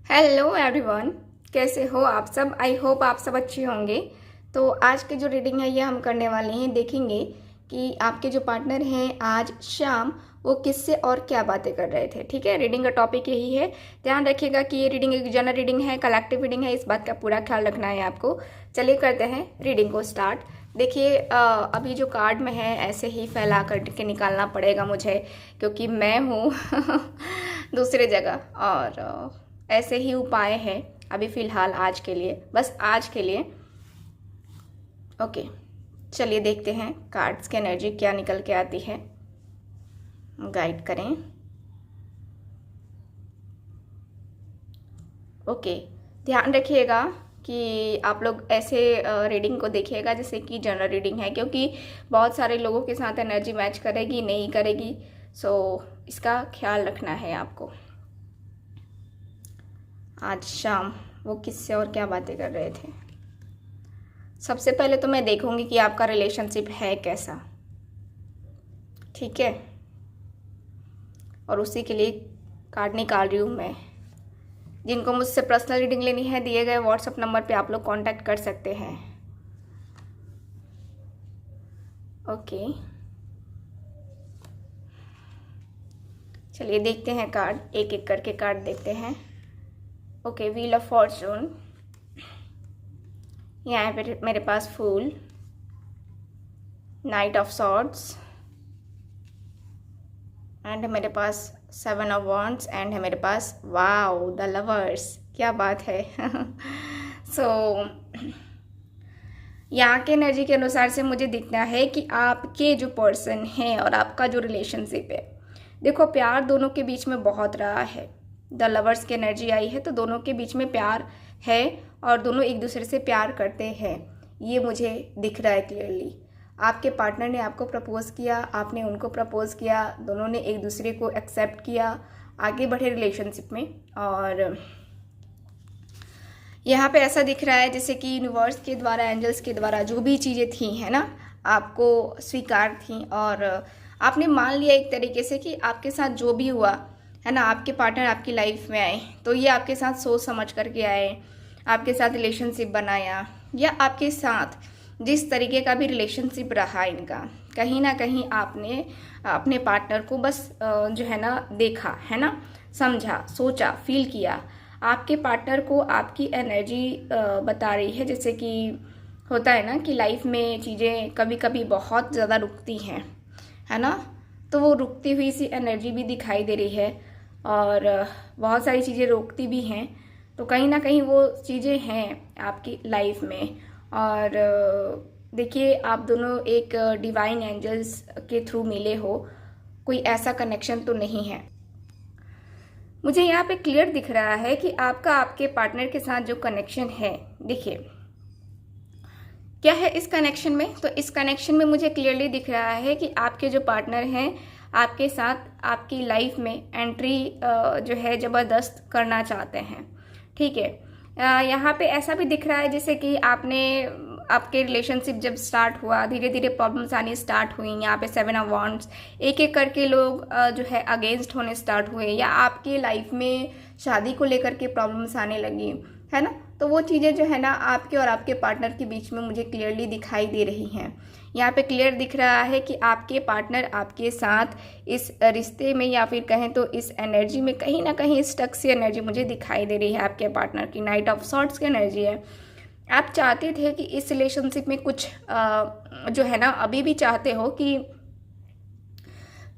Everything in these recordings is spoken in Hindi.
हेलो एवरीवन, कैसे हो आप सब। आई होप आप सब अच्छे होंगे। तो आज की जो रीडिंग है ये हम करने वाले हैं। देखेंगे कि आपके जो पार्टनर हैं आज शाम वो किससे और क्या बातें कर रहे थे। ठीक है, रीडिंग का टॉपिक यही है। ध्यान रखिएगा कि ये रीडिंग एक जनरल रीडिंग है, कलेक्टिव रीडिंग है, इस बात का पूरा ख्याल रखना है आपको। चलिए करते हैं रीडिंग को स्टार्ट। देखिए अभी जो कार्ड में है ऐसे ही फैला करके निकालना पड़ेगा मुझे, क्योंकि मैं हूँ दूसरे जगह। और ऐसे ही उपाय है अभी फ़िलहाल, आज के लिए, बस आज के लिए। ओके, चलिए देखते हैं कार्ड्स की एनर्जी क्या निकल के आती है। गाइड करें। ओके, ध्यान रखिएगा कि आप लोग ऐसे रीडिंग को देखिएगा जैसे कि जनरल रीडिंग है, क्योंकि बहुत सारे लोगों के साथ एनर्जी मैच करेगी नहीं करेगी। सो इसका ख्याल रखना है आपको। आज शाम वो किससे और क्या बातें कर रहे थे। सबसे पहले तो मैं देखूंगी कि आपका रिलेशनशिप है कैसा। ठीक है, और उसी के लिए कार्ड निकाल रही हूँ मैं। जिनको मुझसे पर्सनल रीडिंग लेनी है दिए गए व्हाट्सएप नंबर पे आप लोग कांटेक्ट कर सकते हैं। ओके, चलिए देखते हैं कार्ड, एक एक करके कार्ड देखते हैं। ओके, व्हील ऑफ फॉर्चून, यहाँ पे मेरे पास फूल, नाइट ऑफ सॉर्ड्स, एंड मेरे पास 7 ऑफ वॉन्ड्स, एंड है मेरे पास वाओ द लवर्स। क्या बात है। सो यहाँ के एनर्जी के अनुसार से मुझे दिखना है कि आपके जो पर्सन हैं और आपका जो रिलेशनशिप है, देखो प्यार दोनों के बीच में बहुत रहा है। द लवर्स की एनर्जी आई है तो दोनों के बीच में प्यार है और दोनों एक दूसरे से प्यार करते हैं, ये मुझे दिख रहा है क्लियरली। आपके पार्टनर ने आपको प्रपोज किया, आपने उनको प्रपोज किया, दोनों ने एक दूसरे को एक्सेप्ट किया, आगे बढ़े रिलेशनशिप में। और यहाँ पे ऐसा दिख रहा है जैसे कि यूनिवर्स के द्वारा, एंजल्स के द्वारा जो भी चीज़ें थी है ना, आपको स्वीकार थी और आपने मान लिया एक तरीके से कि आपके साथ जो भी हुआ है ना, आपके पार्टनर आपकी लाइफ में आए तो ये आपके साथ सोच समझ करके आए, आपके साथ रिलेशनशिप बनाया, या आपके साथ जिस तरीके का भी रिलेशनशिप रहा इनका, कहीं ना कहीं आपने अपने पार्टनर को बस जो है ना देखा है ना, समझा, सोचा, फील किया। आपके पार्टनर को आपकी एनर्जी बता रही है, जैसे कि होता है ना कि लाइफ में चीज़ें कभी कभी बहुत ज़्यादा रुकती हैं है ना, तो वो रुकती हुई सी एनर्जी भी दिखाई दे रही है और बहुत सारी चीज़ें रोकती भी हैं। तो कहीं ना कहीं वो चीज़ें हैं आपकी लाइफ में। और देखिए आप दोनों एक डिवाइन एंजल्स के थ्रू मिले हो, कोई ऐसा कनेक्शन तो नहीं है। मुझे यहाँ पे क्लियर दिख रहा है कि आपका आपके पार्टनर के साथ जो कनेक्शन है, देखिए क्या है इस कनेक्शन में। तो इस कनेक्शन में मुझे क्लियरली दिख रहा है कि आपके जो पार्टनर हैं आपके साथ आपकी लाइफ में एंट्री जो है ज़बरदस्त करना चाहते हैं। ठीक है, यहाँ पे ऐसा भी दिख रहा है जैसे कि आपके रिलेशनशिप जब स्टार्ट हुआ, धीरे धीरे प्रॉब्लम्स आनी स्टार्ट हुई। यहाँ पे 7 ऑफ वॉन्ड्स, एक एक करके लोग जो है अगेंस्ट होने स्टार्ट हुए, या आपकी लाइफ में शादी को लेकर के प्रॉब्लम्स आने लगी है ना। तो वो चीज़ें जो है ना आपके और आपके पार्टनर के बीच में मुझे क्लियरली दिखाई दे रही हैं। यहाँ पे क्लियर दिख रहा है कि आपके पार्टनर आपके साथ इस रिश्ते में, या फिर कहें तो इस एनर्जी में कहीं ना कहीं स्टक सी एनर्जी मुझे दिखाई दे रही है। आपके पार्टनर की नाइट ऑफ सॉर्ड्स की एनर्जी है। आप चाहते थे कि इस रिलेशनशिप में कुछ जो है ना, अभी भी चाहते हो कि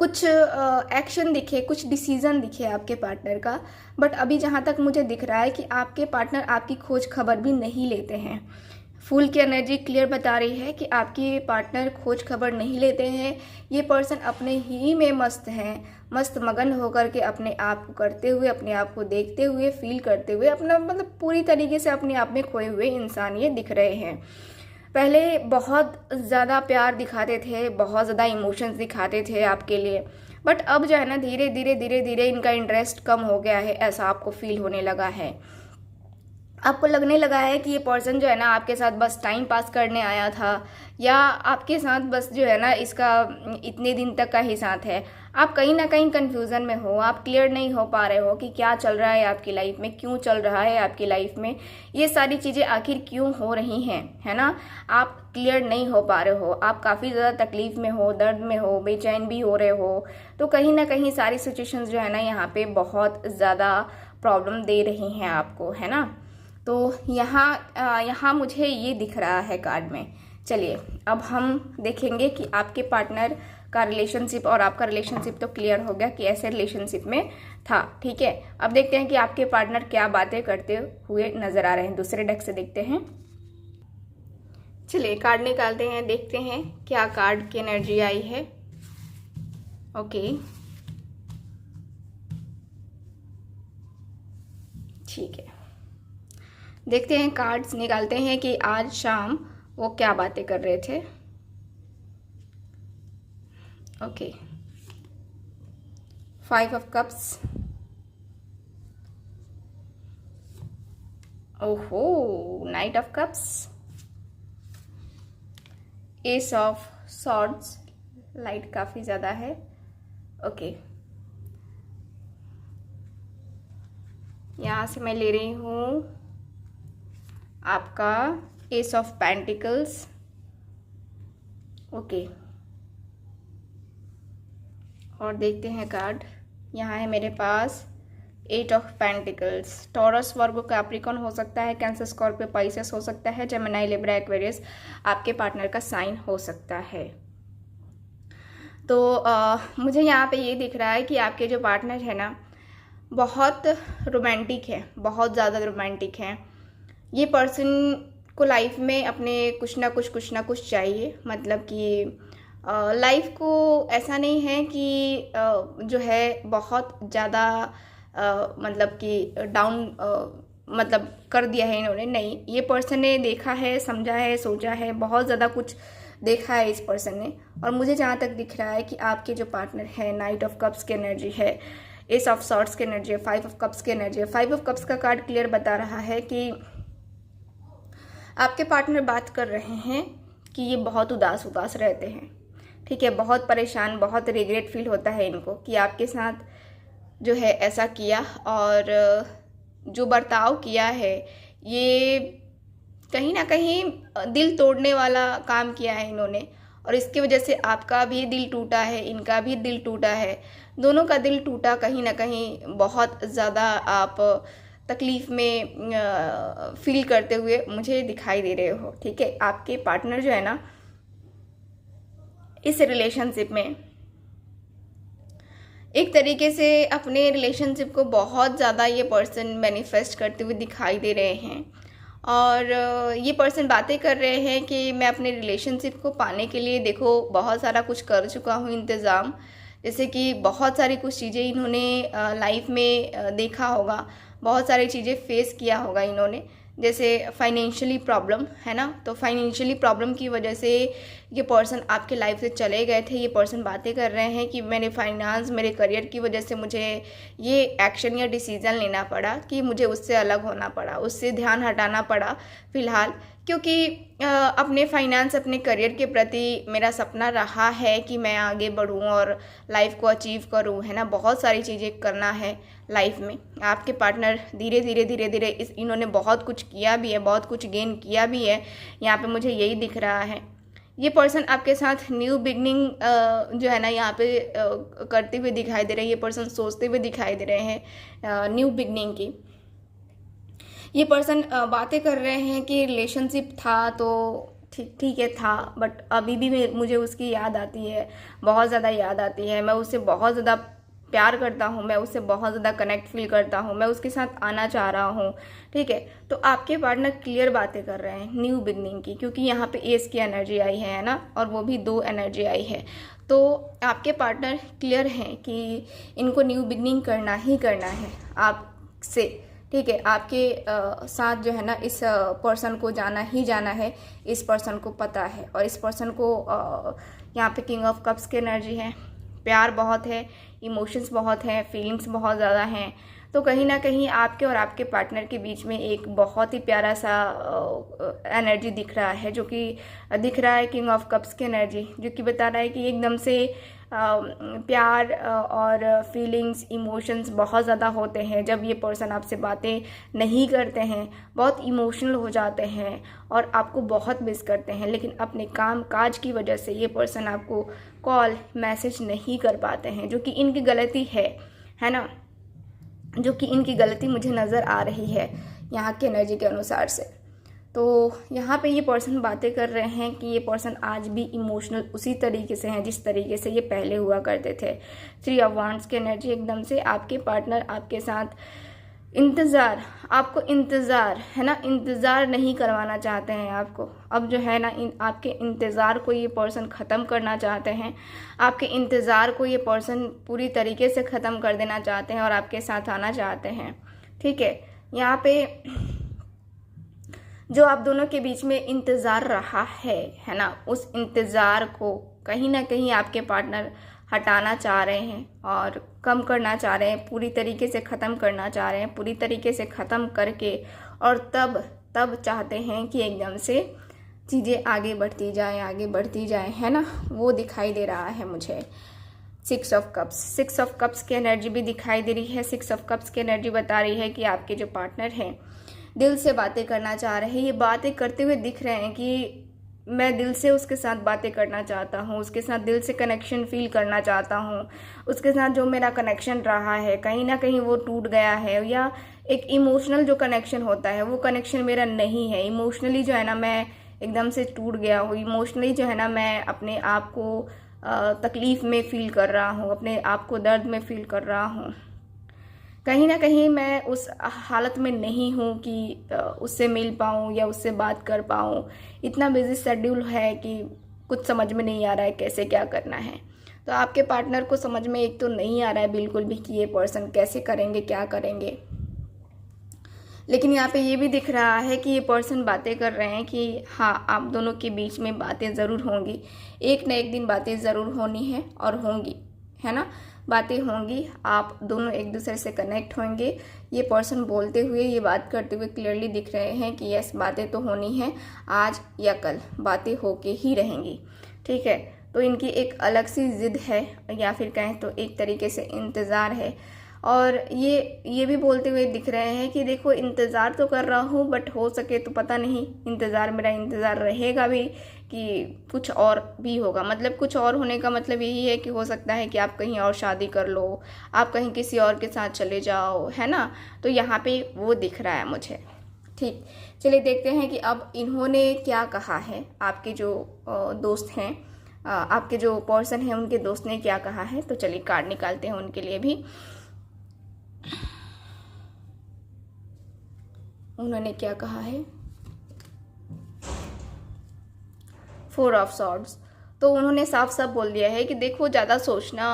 कुछ एक्शन दिखे, कुछ डिसीजन दिखे आपके पार्टनर का। बट अभी जहाँ तक मुझे दिख रहा है कि आपके पार्टनर आपकी खोज खबर भी नहीं लेते हैं। फूल की एनर्जी क्लियर बता रही है कि आपके पार्टनर खोज खबर नहीं लेते हैं। ये पर्सन अपने ही में मस्त हैं, मस्त मगन होकर के अपने आप को करते हुए, अपने आप को देखते हुए, फील करते हुए, अपना मतलब पूरी तरीके से अपने आप में खोए हुए इंसान ये दिख रहे हैं। पहले बहुत ज़्यादा प्यार दिखाते थे, बहुत ज़्यादा इमोशंस दिखाते थे आपके लिए, बट अब जो है ना धीरे धीरे धीरे धीरे इनका इंटरेस्ट कम हो गया है, ऐसा आपको फील होने लगा है। आपको लगने लगा है कि ये पर्सन जो है ना आपके साथ बस टाइम पास करने आया था, या आपके साथ बस जो है ना इसका इतने दिन तक का ही साथ है। आप कहीं ना कहीं कंफ्यूजन में हो, आप क्लियर नहीं हो पा रहे हो कि क्या चल रहा है आपकी लाइफ में, क्यों चल रहा है आपकी लाइफ में, ये सारी चीज़ें आखिर क्यों हो रही हैं, है ना। आप क्लियर नहीं हो पा रहे हो, आप काफ़ी ज़्यादा तकलीफ में हो, दर्द में हो, बेचैन भी हो रहे हो। तो कहीं ना कहीं सारी सिचुएशंस जो है ना यहाँ पे बहुत ज़्यादा प्रॉब्लम दे रही हैं आपको, है ना। तो यहाँ मुझे ये दिख रहा है कार्ड में। चलिए अब हम देखेंगे कि आपके पार्टनर का रिलेशनशिप और आपका रिलेशनशिप तो क्लियर हो गया कि ऐसे रिलेशनशिप में था, ठीक है। अब देखते हैं कि आपके पार्टनर क्या बातें करते हुए नजर आ रहे हैं। दूसरे डेक से देखते हैं। चलिए कार्ड निकालते हैं, देखते हैं क्या कार्ड की एनर्जी आई है। ओके, ठीक है, देखते हैं कार्ड्स निकालते हैं कि आज शाम वो क्या बातें कर रहे थे। ओके, 5 ऑफ कप्स, ओहो, night of cups, S of swords, light काफी ज्यादा है। ओके, यहां से मैं ले रही हूं आपका एस ऑफ पेंटिकल्स। ओके, और देखते हैं कार्ड। यहाँ है मेरे पास 8 of pentacles. Taurus, Virgo, Capricorn हो सकता है, कैंसर, स्कॉर्पियो, पाइसेस हो सकता है, जेमिनी, लिब्रा, एक्वेरियस आपके पार्टनर का साइन हो सकता है। तो मुझे यहाँ पे ये दिख रहा है कि आपके जो पार्टनर है ना बहुत रोमांटिक है, बहुत ज़्यादा रोमांटिक है। ये पर्सन को लाइफ में अपने कुछ ना कुछ चाहिए। मतलब कि लाइफ को ऐसा नहीं है कि जो है बहुत ज़्यादा मतलब कि डाउन मतलब कर दिया है इन्होंने, नहीं। ये पर्सन ने देखा है, समझा है, सोचा है, बहुत ज़्यादा कुछ देखा है इस पर्सन ने। और मुझे जहाँ तक दिख रहा है कि आपके जो पार्टनर है, नाइट ऑफ कप्स की एनर्जी है, एस ऑफ सॉर्ड्स की एनर्जी है, 5 ऑफ कप्स की एनर्जी है। 5 ऑफ कप्स का कार्ड क्लियर बता रहा है कि आपके पार्टनर बात कर रहे हैं कि ये बहुत उदास रहते हैं, ठीक है, बहुत परेशान, बहुत रिग्रेट फील होता है इनको कि आपके साथ जो है ऐसा किया, और जो बर्ताव किया है ये कहीं ना कहीं दिल तोड़ने वाला काम किया है इन्होंने, और इसकी वजह से आपका भी दिल टूटा है, इनका भी दिल टूटा है, दोनों का दिल टूटा। कहीं ना कहीं बहुत ज़्यादा आप तकलीफ़ में फील करते हुए मुझे दिखाई दे रहे हो, ठीक है। आपके पार्टनर जो है ना इस रिलेशनशिप में एक तरीके से अपने रिलेशनशिप को बहुत ज़्यादा ये पर्सन मैनिफेस्ट करते हुए दिखाई दे रहे हैं, और ये पर्सन बातें कर रहे हैं कि मैं अपने रिलेशनशिप को पाने के लिए देखो बहुत सारा कुछ कर चुका हूँ इंतज़ाम। जैसे कि बहुत सारी कुछ चीज़ें इन्होंने लाइफ में देखा होगा, बहुत सारी चीज़ें फेस किया होगा इन्होंने, जैसे फाइनेंशियली प्रॉब्लम, है ना। तो फाइनेंशियली प्रॉब्लम की वजह से ये पर्सन आपके लाइफ से चले गए थे। ये पर्सन बातें कर रहे हैं कि मेरे फाइनेंस, मेरे करियर की वजह से मुझे ये एक्शन या डिसीज़न लेना पड़ा कि मुझे उससे अलग होना पड़ा, उससे ध्यान हटाना पड़ा फ़िलहाल, क्योंकि अपने फाइनेंस, अपने करियर के प्रति मेरा सपना रहा है कि मैं आगे बढ़ूं और लाइफ को अचीव करूं, है ना। बहुत सारी चीज़ें करना है लाइफ में। आपके पार्टनर धीरे धीरे इन्होंने बहुत कुछ किया भी है, बहुत कुछ गेन किया भी है, यहाँ पे मुझे यही दिख रहा है। ये पर्सन आपके साथ न्यू बिगनिंग जो है ना यहाँ पे करते हुए दिखाई दे रहे हैं। ये पर्सन सोचते हुए दिखाई दे रहे हैं न्यू बिगनिंग की। ये पर्सन बातें कर रहे हैं कि रिलेशनशिप था तो ठीक है था, बट अभी भी मुझे उसकी याद आती है, बहुत ज़्यादा याद आती है। मैं उससे बहुत ज़्यादा प्यार करता हूँ, मैं उससे बहुत ज़्यादा कनेक्ट फील करता हूँ, मैं उसके साथ आना चाह रहा हूँ, ठीक है। तो आपके पार्टनर क्लियर बातें कर रहे हैं न्यू बिगनिंग की, क्योंकि यहाँ पे एस की एनर्जी आई है ना, और वो भी 2 एनर्जी आई है। तो आपके पार्टनर क्लियर हैं कि इनको न्यू बिगनिंग करना ही करना है आपसे, ठीक है। आपके साथ जो है ना इस पर्सन को जाना ही जाना है, इस पर्सन को पता है। और इस पर्सन को यहाँ पे किंग ऑफ कप्स की एनर्जी है, प्यार बहुत है, इमोशंस बहुत हैं, फीलिंग्स बहुत ज़्यादा हैं। तो कहीं ना कहीं आपके और आपके पार्टनर के बीच में एक बहुत ही प्यारा सा एनर्जी दिख रहा है, जो कि दिख रहा है किंग ऑफ कप्स की एनर्जी, जो कि बता रहा है कि एकदम से प्यार और फीलिंग्स, इमोशंस बहुत ज़्यादा होते हैं जब ये पर्सन आपसे बातें नहीं करते हैं, बहुत इमोशनल हो जाते हैं और आपको बहुत मिस करते हैं, लेकिन अपने काम काज की वजह से ये पर्सन आपको कॉल मैसेज नहीं कर पाते हैं, जो कि इनकी गलती है ना, जो कि इनकी गलती मुझे नज़र आ रही है यहाँ की एनर्जी के अनुसार से। तो यहाँ पे ये पर्सन बातें कर रहे हैं कि ये पर्सन आज भी इमोशनल उसी तरीके से हैं जिस तरीके से ये पहले हुआ करते थे। 3 ऑफ वांड्स की एनर्जी, एकदम से आपके पार्टनर आपके साथ आपको इंतज़ार है ना, इंतज़ार नहीं करवाना चाहते हैं आपको। अब जो है ना, आपके इंतज़ार को ये पर्सन ख़त्म करना चाहते हैं, आपके इंतज़ार को ये पर्सन पूरी तरीके से ख़त्म कर देना चाहते हैं और आपके साथ आना चाहते हैं। ठीक है, यहाँ पे जो आप दोनों के बीच में इंतज़ार रहा है ना, उस इंतज़ार को कहीं ना कहीं आपके पार्टनर हटाना चाह रहे हैं और कम करना चाह रहे हैं, पूरी तरीके से ख़त्म करना चाह रहे हैं, पूरी तरीके से ख़त्म करके और तब चाहते हैं कि एकदम से चीज़ें आगे बढ़ती जाएं, है ना, वो दिखाई दे रहा है मुझे। 6 ऑफ कप्स की एनर्जी भी दिखाई दे रही है। 6 ऑफ कप्स की एनर्जी बता रही है कि आपके जो पार्टनर हैं दिल से बातें करना चाह रहे हैं, ये बातें करते हुए दिख रहे हैं कि मैं दिल से उसके साथ बातें करना चाहता हूँ, उसके साथ दिल से कनेक्शन फील करना चाहता हूँ, उसके साथ जो मेरा कनेक्शन रहा है कहीं ना कहीं वो टूट गया है, या एक इमोशनल जो कनेक्शन होता है वो कनेक्शन मेरा नहीं है। इमोशनली जो है ना मैं एकदम से टूट गया हूँ, इमोशनली जो है ना मैं अपने आप को तकलीफ़ में फ़ील कर रहा हूँ, अपने आप को दर्द में फ़ील कर रहा हूँ। कहीं ना कहीं मैं उस हालत में नहीं हूँ कि उससे मिल पाऊँ या उससे बात कर पाऊँ। इतना बिजी शेड्यूल है कि कुछ समझ में नहीं आ रहा है कैसे क्या करना है। तो आपके पार्टनर को समझ में एक तो नहीं आ रहा है बिल्कुल भी कि ये पर्सन कैसे करेंगे, क्या करेंगे। लेकिन यहाँ पे ये भी दिख रहा है कि ये पर्सन बातें कर रहे हैं कि हाँ, आप दोनों के बीच में बातें ज़रूर होंगी, एक न एक दिन बातें ज़रूर होनी है और होंगी, है ना, बातें होंगी, आप दोनों एक दूसरे से कनेक्ट होंगे। ये पर्सन बोलते हुए, ये बात करते हुए क्लियरली दिख रहे हैं कि यस, बातें तो होनी है, आज या कल बातें होके ही रहेंगी। ठीक है, तो इनकी एक अलग सी ज़िद है, या फिर कहें तो एक तरीके से इंतज़ार है। और ये भी बोलते हुए दिख रहे हैं कि देखो, इंतज़ार तो कर रहा हूँ बट हो सके तो पता नहीं मेरा इंतज़ार रहेगा भी कि कुछ और भी होगा। मतलब कुछ और होने का मतलब यही है कि हो सकता है कि आप कहीं और शादी कर लो, आप कहीं किसी और के साथ चले जाओ, है ना। तो यहाँ पे वो दिख रहा है मुझे। ठीक, चलिए देखते हैं कि अब इन्होंने क्या कहा है। आपके जो दोस्त हैं, आपके जो पर्सन हैं, उनके दोस्त ने क्या कहा है। तो चलिए कार्ड निकालते हैं उनके लिए भी। उन्होंने क्या कहा है। 4 ऑफ सॉर्ड्स। तो उन्होंने साफ साफ बोल दिया है कि देखो, ज़्यादा सोचना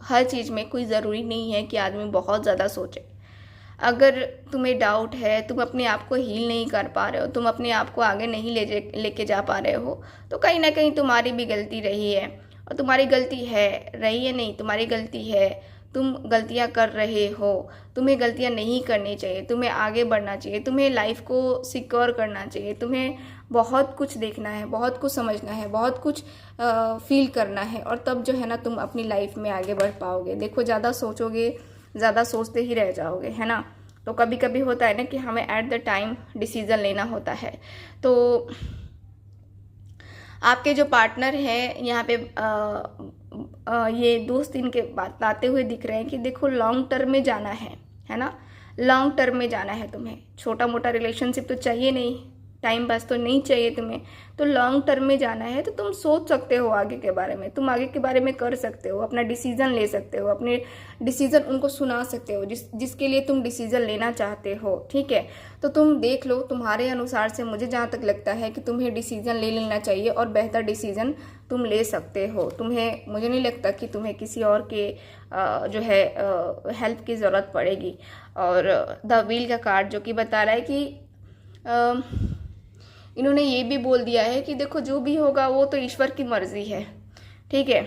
हर चीज़ में कोई ज़रूरी नहीं है कि आदमी बहुत ज़्यादा सोचे। अगर तुम्हें डाउट है, तुम अपने आप को हील नहीं कर पा रहे हो, तुम अपने आप को आगे नहीं लेके जा पा रहे हो, तो कहीं ना कहीं तुम्हारी भी गलती रही है। और तुम्हारी गलती है, रही है नहीं, तुम्हारी गलती है। तुम गलतियां कर रहे हो, तुम्हें गलतियां नहीं करनी चाहिए, तुम्हें आगे बढ़ना चाहिए, तुम्हें लाइफ को सिक्योर करना चाहिए, तुम्हें बहुत कुछ देखना है, बहुत कुछ समझना है, बहुत कुछ फील करना है, और तब जो है ना तुम अपनी लाइफ में आगे बढ़ पाओगे। देखो, ज़्यादा सोचोगे, ज़्यादा सोचते ही रह जाओगे, है ना। तो कभी कभी होता है ना कि हमें एट द टाइम डिसीज़न लेना होता है। तो आपके जो पार्टनर हैं यहाँ पे ये दोस्त इनके बताते हुए दिख रहे हैं कि देखो, लॉन्ग टर्म में जाना है ना, लॉन्ग टर्म में जाना है तुम्हें। छोटा मोटा रिलेशनशिप तो चाहिए नहीं, टाइम पास तो नहीं चाहिए तुम्हें, तो लॉन्ग टर्म में जाना है। तो तुम सोच सकते हो आगे के बारे में, तुम आगे के बारे में कर सकते हो, अपना डिसीजन ले सकते हो, अपने डिसीजन उनको सुना सकते हो जिसके लिए तुम डिसीजन लेना चाहते हो। ठीक है, तो तुम देख लो, तुम्हारे अनुसार से मुझे जहाँ तक लगता है कि तुम्हें डिसीजन ले लेना चाहिए और बेहतर डिसीजन तुम ले सकते हो। मुझे नहीं लगता कि तुम्हें किसी और के जो है हेल्प की ज़रूरत पड़ेगी। और द व्हील का कार्ड जो कि बता रहा है कि इन्होंने ये भी बोल दिया है कि देखो, जो भी होगा वो तो ईश्वर की मर्जी है। ठीक है,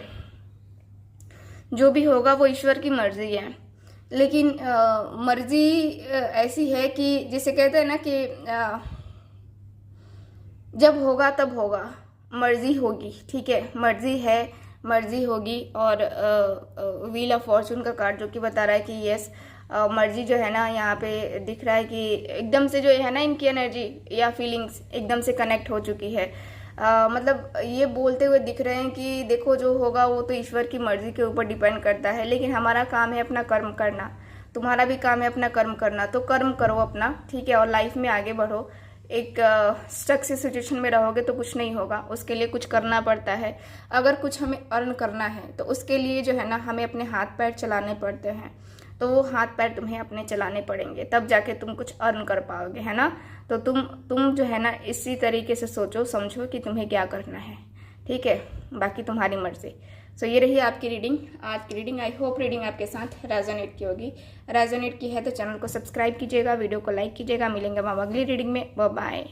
जो भी होगा वो ईश्वर की मर्जी है। लेकिन मर्जी ऐसी है कि जिसे कहते हैं ना कि जब होगा तब होगा, मर्जी होगी, ठीक है, मर्जी है, मर्जी होगी। और व्हील ऑफ फॉर्चून का कार्ड जो कि बता रहा है कि यस, मर्जी जो है ना यहाँ पे दिख रहा है कि एकदम से जो है ना इनकी एनर्जी या फीलिंग्स एकदम से कनेक्ट हो चुकी है। मतलब ये बोलते हुए दिख रहे हैं कि देखो जो होगा वो तो ईश्वर की मर्जी के ऊपर डिपेंड करता है, लेकिन हमारा काम है अपना कर्म करना, तुम्हारा भी काम है अपना कर्म करना, तो कर्म करो अपना, ठीक है, और लाइफ में आगे बढ़ो। एक स्टक सी सिचुएशन में रहोगे तो कुछ नहीं होगा, उसके लिए कुछ करना पड़ता है। अगर कुछ हमें अर्न करना है तो उसके लिए जो है ना हमें अपने हाथ पैर चलाने पड़ते हैं, तो वो हाथ पैर तुम्हें अपने चलाने पड़ेंगे, तब जाके तुम कुछ अर्न कर पाओगे, है ना। तो तुम जो है ना इसी तरीके से सोचो समझो कि तुम्हें क्या करना है, ठीक है, बाकी तुम्हारी मर्जी। सो ये रही आपकी रीडिंग, आज की रीडिंग। आई होप रीडिंग आपके साथ रेजोनेट की होगी। रेजोनेट की है तो चैनल को सब्सक्राइब कीजिएगा, वीडियो को लाइक कीजिएगा। मिलेंगे हम अगली रीडिंग में, बाय बाय।